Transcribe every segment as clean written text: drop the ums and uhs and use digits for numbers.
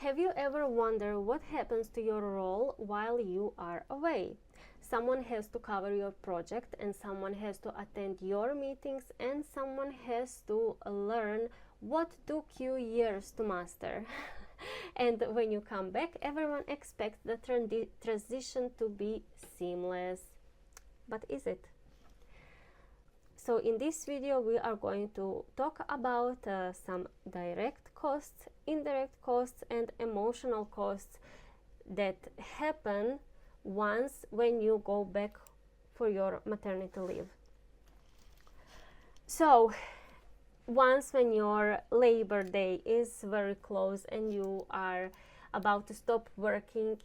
Have you ever wondered what happens to your role while you are away? Someone has to cover your project, and someone has to attend your meetings, and someone has to learn what took you years to master. And when you come back, everyone expects the transition to be seamless. But is it? So in this video we are going to talk about some direct costs, indirect costs and emotional costs that happen when you go back for your maternity leave. So once when your labor day is very close and you are about to stop working,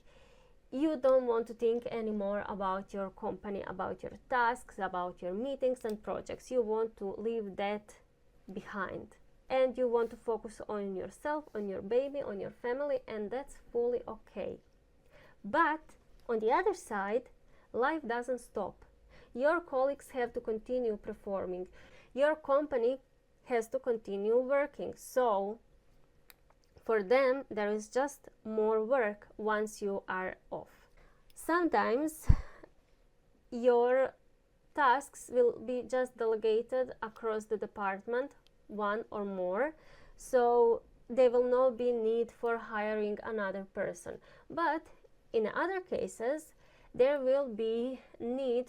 you don't want to think anymore about your company, about your tasks, about your meetings and projects. You want to leave that behind. And you want to focus on yourself, on your baby, on your family, and that's fully okay. But on the other side, life doesn't stop. Your colleagues have to continue performing. Your company has to continue working. So for them, there is just more work once you are off. Sometimes your tasks will be just delegated across the department, one or more, so there will not be need for hiring another person. But in other cases, there will be need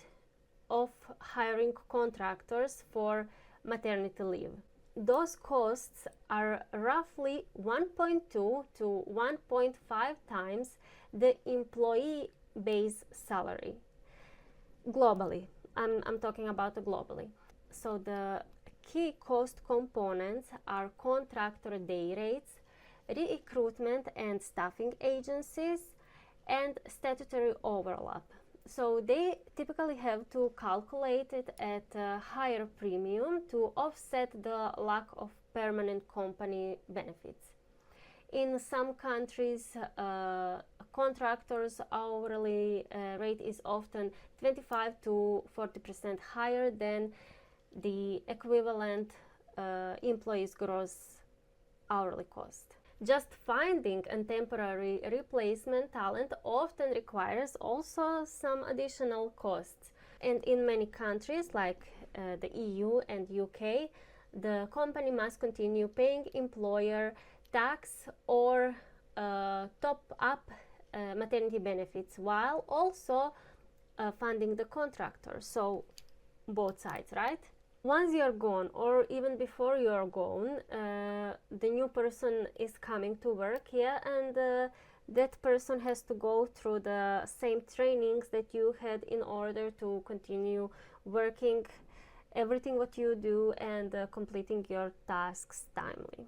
of hiring contractors for maternity leave. Those costs are roughly 1.2 to 1.5 times the employee base salary globally. I'm talking about globally. So the key cost components are contractor day rates, recruitment and staffing agencies, and statutory overlap. So they typically have to calculate it at a higher premium to offset the lack of permanent company benefits. In some countries, contractors' hourly rate is often 25 to 40% higher than the equivalent employee's gross hourly cost. Just finding a temporary replacement talent often requires also some additional costs. And in many countries like the EU and UK, the company must continue paying employer tax or top up maternity benefits while also funding the contractor. So both sides, right? Once you're gone, or even before you're gone, the new person is coming to work, and that person has to go through the same trainings that you had in order to continue working everything what you do and completing your tasks timely.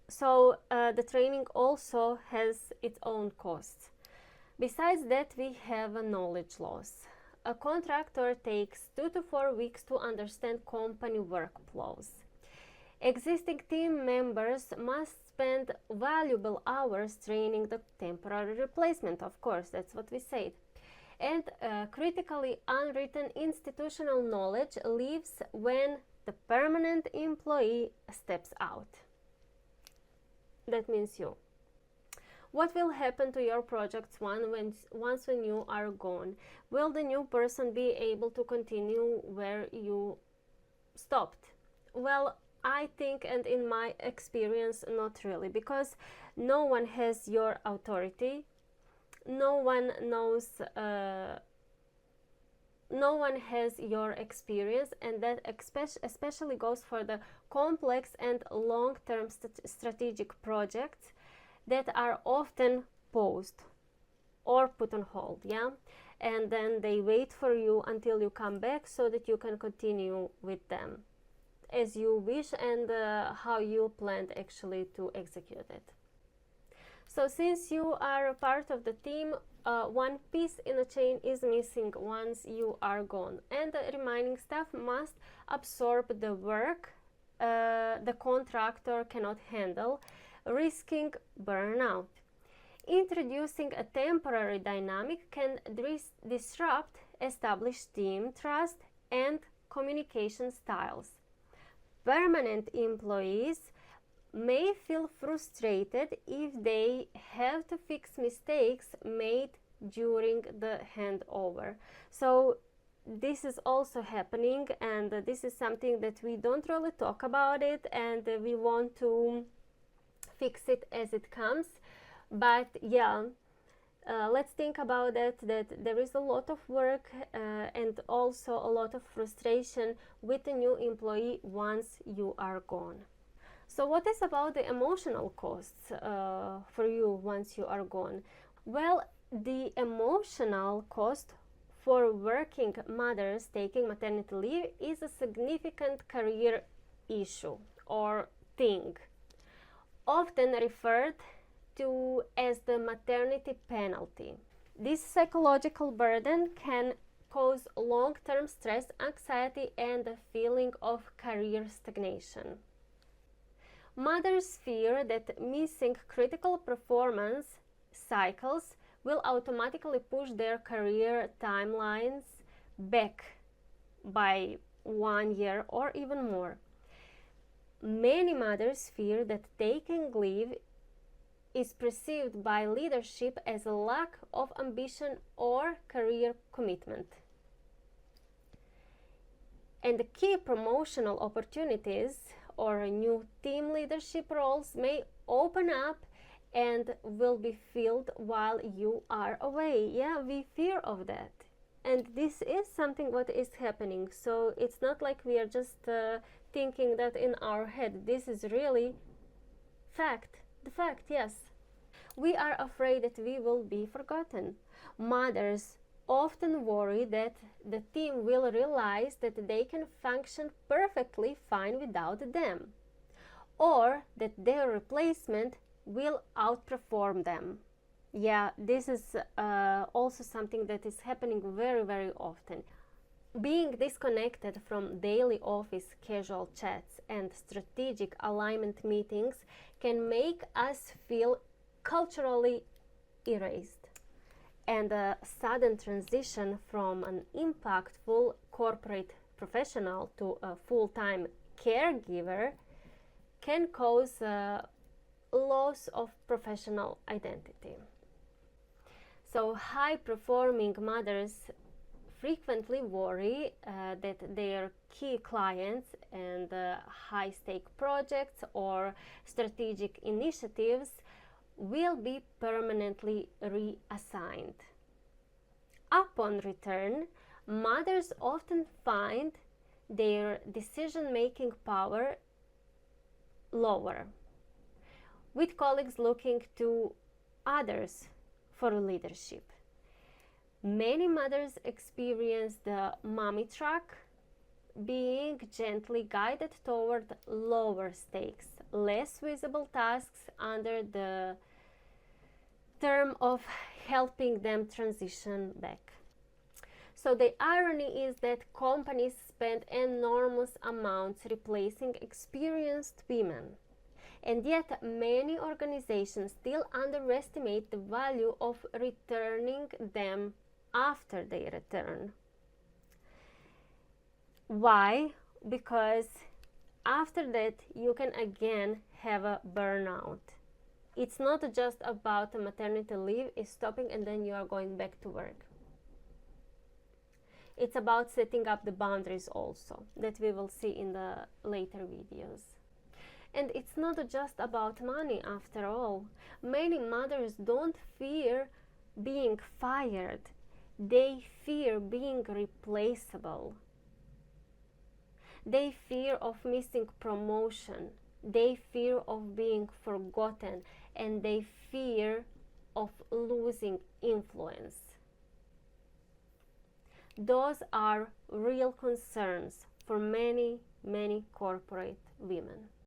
So the training also has its own costs. Besides that, we have a knowledge loss. A contractor takes 2 to 4 weeks to understand company workflows. Existing team members must spend valuable hours training the temporary replacement, of course, that's what we said. And critically unwritten institutional knowledge leaves when the permanent employee steps out. That means you. What will happen to your projects once when you are gone? Will the new person be able to continue where you stopped? Well, I think, and in my experience, not really, because no one has your authority. No one knows, no one has your experience, and that especially goes for the complex and long-term strategic projects that are often paused or put on hold, and then they wait for you until you come back so that you can continue with them as you wish and how you planned actually to execute it. So since you are a part of the team, one piece in the chain is missing once you are gone, and the remaining staff must absorb the work the contractor cannot handle, risking burnout. Introducing a temporary dynamic can disrupt established team trust and communication styles. Permanent employees may feel frustrated if they have to fix mistakes made during the handover. So this is also happening, and this is something that we don't really talk about it, and we want to fix it as it comes. But yeah, let's think about that there is a lot of work and also a lot of frustration with a new employee once you are gone. So what is about the emotional costs for you once you are gone? Well, the emotional cost for working mothers taking maternity leave is a significant career issue or thing, often referred to as the maternity penalty. This psychological burden can cause long-term stress, anxiety, and a feeling of career stagnation. Mothers fear that missing critical performance cycles will automatically push their career timelines back by 1 year or even more. Many mothers fear that taking leave is perceived by leadership as a lack of ambition or career commitment. And the key promotional opportunities or new team leadership roles may open up and will be filled while you are away. Yeah, we fear of that. And this is something what is happening. So it's not like we are just thinking that in our head. This is really fact. The fact, yes. We are afraid that we will be forgotten. Mothers often worry that the team will realize that they can function perfectly fine without them, or that their replacement will outperform them. Yeah, this is also something that is happening very, very often. Being disconnected from daily office casual chats and strategic alignment meetings can make us feel culturally erased. And a sudden transition from an impactful corporate professional to a full-time caregiver can cause a loss of professional identity. So high-performing mothers frequently worry that their key clients and high-stake projects or strategic initiatives will be permanently reassigned. Upon return, mothers often find their decision-making power lower, with colleagues looking to others for leadership. Many mothers experience the mommy track, being gently guided toward lower stakes, less visible tasks under the term of helping them transition back. So the irony is that companies spend enormous amounts replacing experienced women, and yet many organizations still underestimate the value of returning them after they return. Why? Because after that you can again have a burnout. It's not just about a maternity leave is stopping and then you are going back to work. It's about setting up the boundaries also, that we will see in the later videos. And it's not just about money after all. Many mothers don't fear being fired. They fear being replaceable. They fear of missing promotion. They fear of being forgotten, and they fear of losing influence. Those are real concerns for many, many corporate women.